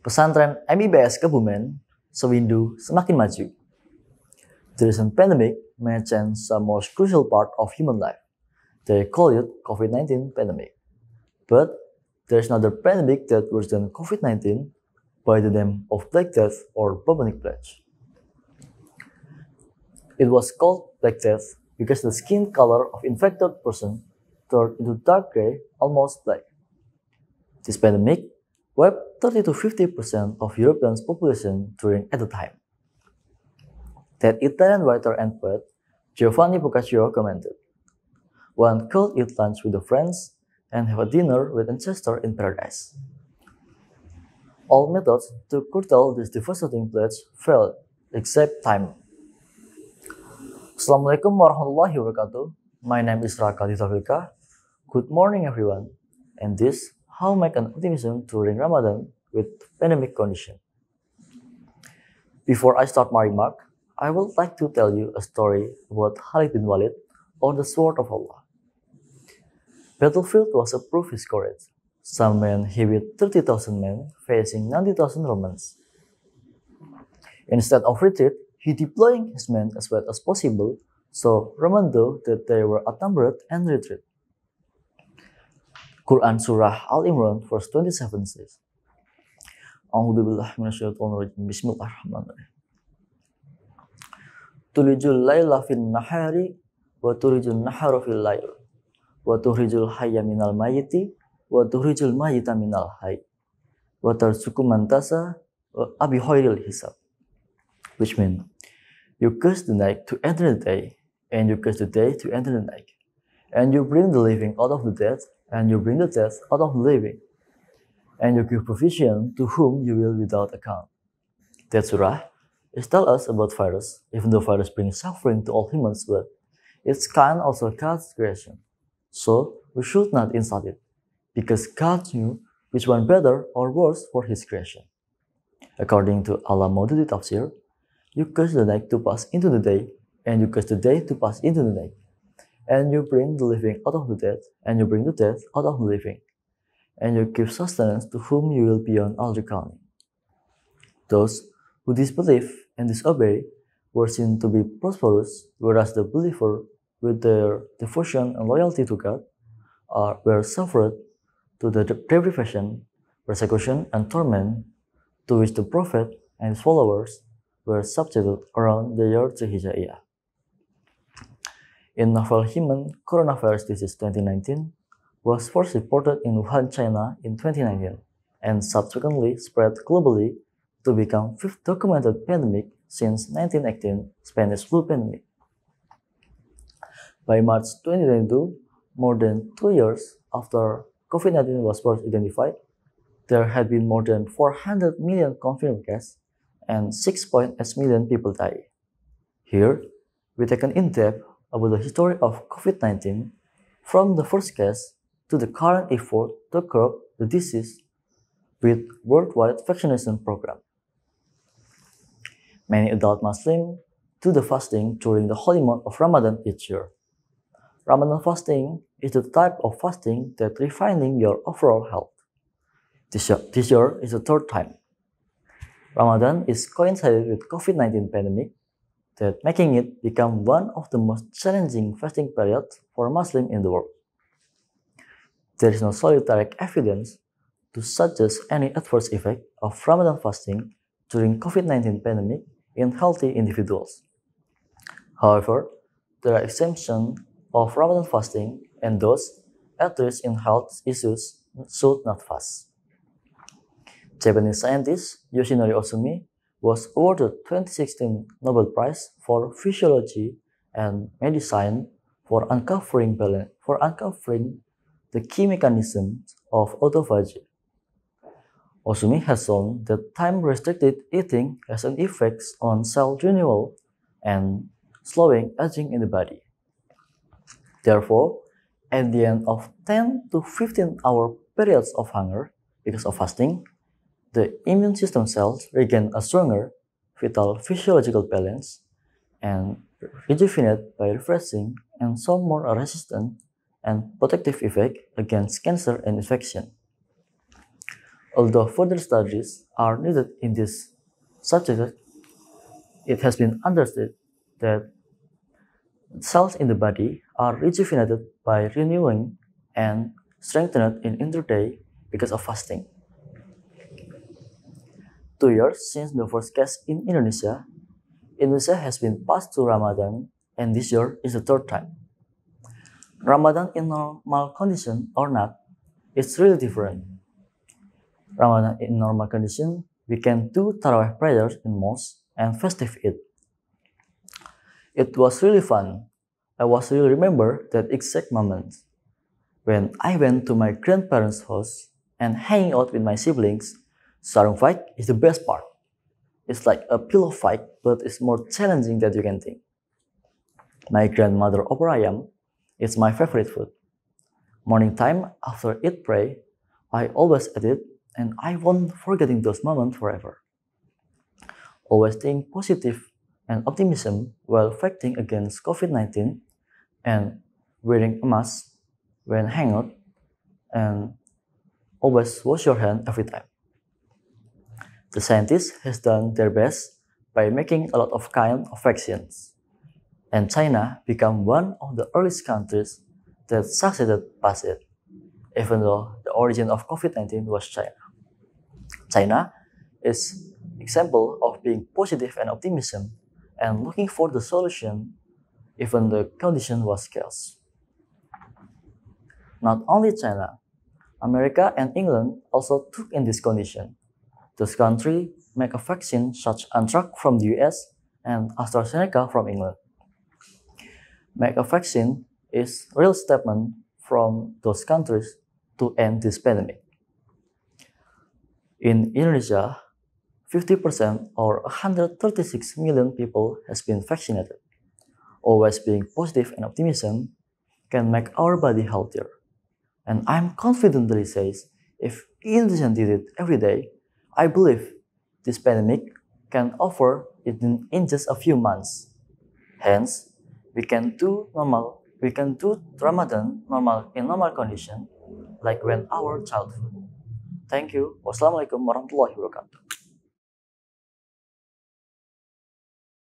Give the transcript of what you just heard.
Pesantren MIBS Kebumen, sewindu semakin maju. The recent pandemic may change the most crucial part of human life. They call it COVID-19 pandemic. But there is another pandemic that worse than COVID-19 by the name of Black Death or bubonic plague. It was called Black Death because the skin color of infected person turned into dark gray, almost black. This pandemic wiped 30 to 50% of Europeans' population during at the time. That Italian writer and poet Giovanni Boccaccio commented, "One could eat lunch with a friends and have a dinner with ancestors in paradise." All methods to curtail this devastating plague failed, except time. Assalamualaikum warahmatullahi wabarakatuh. My name is Raka. Good morning, everyone. And this how make an optimism during Ramadan with pandemic condition. Before I start my remark, I would like to tell you a story about Khalid bin Walid or the Sword of Allah. Battlefield was a proof his courage. Some men he with 30,000 men facing 90,000 Romans. Instead of retreat, he deploying his men as well as possible, so Roman knew that they were outnumbered and retreat. Quran Surah Al-Imran verse 27 says, A'udzubillahiminasyaitonirrajim. Bismillahirrahmanirrahim. Tulijul layla fin nahari wa tulijul nahara fil layl wa tukhrijul hayya minal mayyiti wa tukhrijul mayyita minal hayy wa tarzuqu man tasha bi ghairil hisab. Which means, you curse the night to enter the day, and you curse the day to enter the night. And you bring the living out of the dead, and you bring the dead out of the living. And you give provision to whom you will without account. That surah is tell us about virus, even though virus brings suffering to all humans, but it's kind also God's creation. So we should not insult it, because God knew which one better or worse for his creation. According to Allah Maududi Tafsir, you curse the night to pass into the day, and you curse the day to pass into the night. And you bring the living out of the dead, and you bring the dead out of the living. And you give sustenance to whom you will beyond all reckoning. Those who disbelieve and disobey were seen to be prosperous, whereas the believer, with their devotion and loyalty to God, were suffered to the deprivation, persecution, and torment to which the Prophet and his followers were subjected around the year Hijriyah. In novel human coronavirus disease 2019 was first reported in Wuhan, China in 2019 and subsequently spread globally to become fifth documented pandemic since 1918 Spanish flu pandemic. By March 2022, more than 2 years after COVID-19 was first identified, there had been more than 400 million confirmed cases and 6.8 million people died. Here, we take an in-depth about the history of COVID-19 from the first case to the current effort to curb the disease with worldwide vaccination program. Many adult Muslims do the fasting during the holy month of Ramadan each year. Ramadan fasting is the type of fasting that refining your overall health. This year is the third time. Ramadan is coincided with COVID-19 pandemic, that making it become one of the most challenging fasting periods for Muslims in the world. There is no solitary evidence to suggest any adverse effect of Ramadan fasting during COVID-19 pandemic in healthy individuals. However, there are exemptions of Ramadan fasting, and those at risk in health issues should not fast. Japanese scientist Yoshinori Osumi was awarded 2016 Nobel Prize for Physiology and Medicine for uncovering the key mechanisms of autophagy. Osumi has shown that time-restricted eating has an effect on cell renewal and slowing aging in the body. Therefore, at the end of 10 to 15-hour periods of hunger because of fasting, the immune system cells regain a stronger, vital physiological balance and rejuvenate by refreshing and show more resistant and protective effect against cancer and infection. Although further studies are needed in this subject, it has been understood that cells in the body are rejuvenated by renewing and strengthened in interday because of fasting. 2 years since the first case in Indonesia has been passed to Ramadan, and this year is the third time. Ramadan in normal condition or not, it's really different. Ramadan in normal condition, we can do Tarawih prayers in mosque and festive Eid. It was really fun. I was really remember that exact moment when I went to my grandparents' house and hanging out with my siblings. Sarung fight is the best part. It's like a pillow fight, but it's more challenging than you can think. My grandmother opor ayam is my favorite food. Morning time after Eid pray, I always eat it, and I won't forgetting those moments forever. Always think positive and optimism while fighting against COVID-19 and wearing a mask when hang out, and always wash your hand every time. The scientists has done their best by making a lot of kind of vaccines, and China became one of the earliest countries that succeeded past it, even though the origin of COVID-19 was China. China is example of being positive and optimism and looking for the solution even the condition was chaos. Not only China, America and England also took in this condition. Those countries make a vaccine such anthrax from the US and AstraZeneca from England. Make a vaccine is real statement from those countries to end this pandemic. In Indonesia, 50% or 136 million people has been vaccinated. Always being positive and optimism can make our body healthier. And I'm confidently says, if Indonesians did it every day, I believe this pandemic can over it in just a few months. Hence, we can do Ramadan normal in normal condition, like when our childhood. Thank you. Wassalamualaikum warahmatullahi wabarakatuh.